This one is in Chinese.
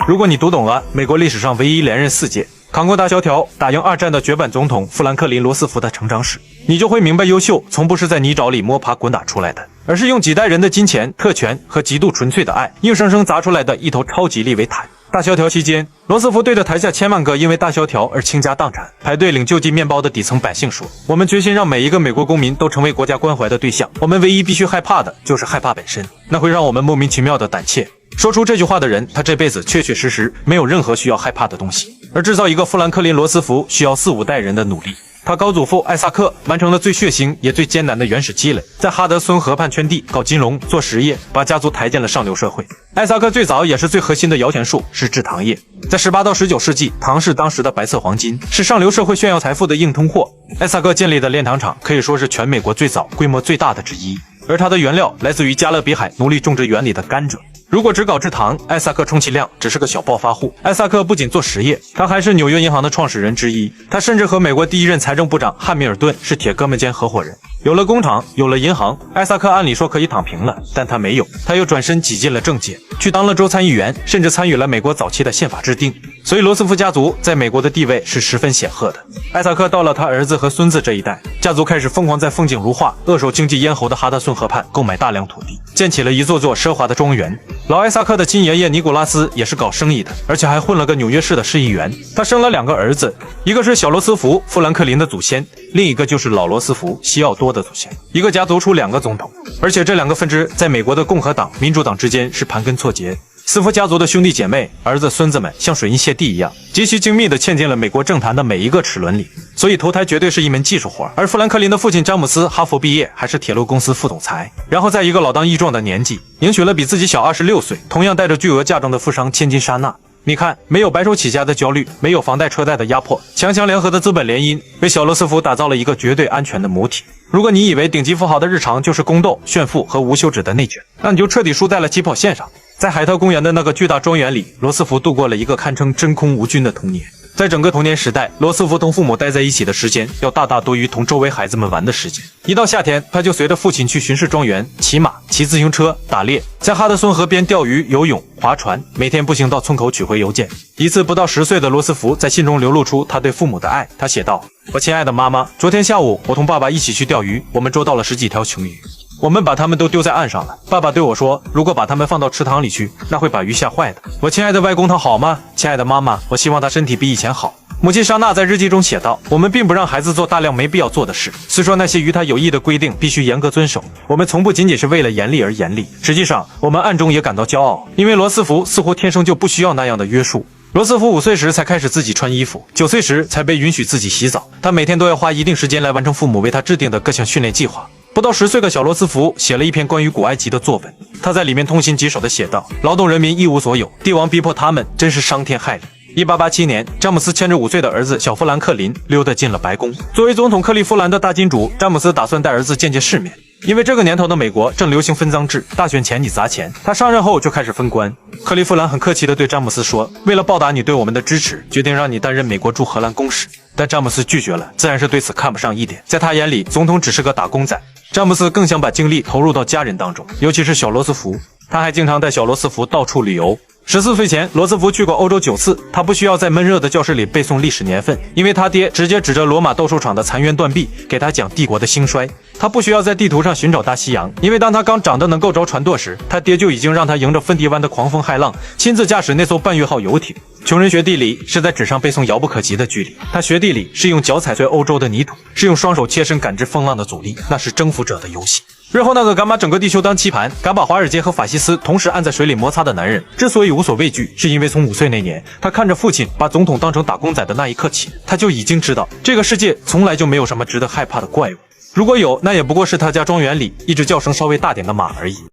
如果你读懂了美国历史上唯一连任4届、扛过大萧条、打赢2战的绝版总统富兰克林·罗斯福的成长史，你就会明白，优秀从不是在泥沼里摸爬滚打出来的，而是用几代人的金钱、特权和极度纯粹的爱，硬生生砸出来的一头超级利维坦。大萧条期间，罗斯福对着台下千万个因为大萧条而倾家荡产、排队领救济面包的底层百姓说：“我们决心让每一个美国公民都成为国家关怀的对象。我们唯一必须害怕的就是害怕本身，那会让我们莫名其妙的胆怯。”说出这句话的人，他这辈子确确实实没有任何需要害怕的东西。而制造一个富兰克林·罗斯福需要4、5代人的努力。他高祖父艾萨克完成了最血腥也最艰难的原始积累，在哈德孙河畔圈地、搞金融、做实业，把家族抬进了上流社会。艾萨克最早也是最核心的摇钱树是制糖业，在18到19世纪，糖是当时的白色黄金，是上流社会炫耀财富的硬通货。艾萨克建立的炼糖厂可以说是全美国最早、规模最大的之一，而它的原料来自于加勒比海奴隶种植园里的甘蔗。如果只搞制糖，艾萨克充其量只是个小暴发户。艾萨克不仅做实业，他还是纽约银行的创始人之一。他甚至和美国第1任财政部长汉密尔顿是铁哥们兼合伙人。有了工厂，有了银行，艾萨克按理说可以躺平了，但他没有，他又转身挤进了政界，去当了州参议员，甚至参与了美国早期的宪法制定。所以罗斯福家族在美国的地位是十分显赫的。艾萨克到了他儿子和孙子这一代，家族开始疯狂在风景如画、扼守经济咽喉的哈德逊河畔购买大量土地，建起了一座座奢华的庄园。老艾萨克的亲爷爷尼古拉斯也是搞生意的，而且还混了个纽约市的市议员。他生了2个儿子，一个是小罗斯福富兰克林的祖先，另一个就是老罗斯福西奥多的祖先。一个家族出2个总统，而且这2个分支在美国的共和党、民主党之间是盘根错节。斯福家族的兄弟姐妹、儿子、孙子们像水银泻地一样，极其精密地嵌进了美国政坛的每一个齿轮里，所以投胎绝对是一门技术活。而富兰克林的父亲詹姆斯哈佛毕业，还是铁路公司副总裁，然后在一个老当益壮的年纪，迎娶了比自己小26岁、同样带着巨额嫁妆的富商千金莎娜。你看，没有白手起家的焦虑，没有房贷车贷的压迫，强强联合的资本联姻，为小罗斯福打造了一个绝对安全的母体。如果你以为顶级富豪的日常就是宫斗、炫富和无休止的内卷，那你就彻底输在了起跑线上。在海特公园的那个巨大庄园里，罗斯福度过了一个堪称真空无菌的童年。在整个童年时代，罗斯福同父母待在一起的时间要大大多于同周围孩子们玩的时间。一到夏天，他就随着父亲去巡视庄园、骑马、骑自行车、打猎，在哈德孙河边钓鱼、游泳、划船，每天步行到村口取回邮件。一次不到10岁的罗斯福在信中流露出他对父母的爱，他写道：“我亲爱的妈妈，昨天下午我同爸爸一起去钓鱼，我们捉到了10几条穷鱼。我们把它们都丢在岸上了。爸爸对我说，如果把它们放到池塘里去，那会把鱼吓坏的。我亲爱的外公他好吗？亲爱的妈妈，我希望他身体比以前好。”母亲莎娜在日记中写道：“我们并不让孩子做大量没必要做的事，虽说那些与他有益的规定必须严格遵守，我们从不仅仅是为了严厉而严厉，实际上我们暗中也感到骄傲，因为罗斯福似乎天生就不需要那样的约束。”罗斯福5岁时才开始自己穿衣服，9岁时才被允许自己洗澡。他每天都要花一定时间来完成父母为他制定的各项训练计划。不到10岁的小罗斯福写了一篇关于古埃及的作文，他在里面痛心疾首地写道：“劳动人民一无所有，帝王逼迫他们，真是伤天害理。”1887年，詹姆斯牵着5岁的儿子小富兰克林溜达进了白宫。作为总统克利夫兰的大金主，詹姆斯打算带儿子见见世面。因为这个年头的美国正流行分赃制，大选前你砸钱，他上任后就开始分官。克利夫兰很客气地对詹姆斯说：“为了报答你对我们的支持，决定让你担任美国驻荷兰公使。”但詹姆斯拒绝了，自然是对此看不上一点。在他眼里，总统只是个打工仔。詹姆斯更想把精力投入到家人当中，尤其是小罗斯福。他还经常带小罗斯福到处旅游。14岁前，罗斯福去过欧洲9次。他不需要在闷热的教室里背诵历史年份，因为他爹直接指着罗马斗兽场的残垣断壁给他讲帝国的兴衰。他不需要在地图上寻找大西洋，因为当他刚长得能够着船舵时，他爹就已经让他迎着芬迪湾的狂风骇浪，亲自驾驶那艘半月号游艇。穷人学地理是在纸上背诵遥不可及的距离，他学地理是用脚踩碎欧洲的泥土，是用双手切身感知风浪的阻力，那是征服者的游戏。日后那个敢把整个地球当棋盘，敢把华尔街和法西斯同时按在水里摩擦的男人，之所以无所畏惧，是因为从5岁那年，他看着父亲把总统当成打工仔的那一刻起，他就已经知道这个世界从来就没有什么值得害怕的怪物，如果有，那也不过是他家庄园里一只叫声稍微大点的马而已。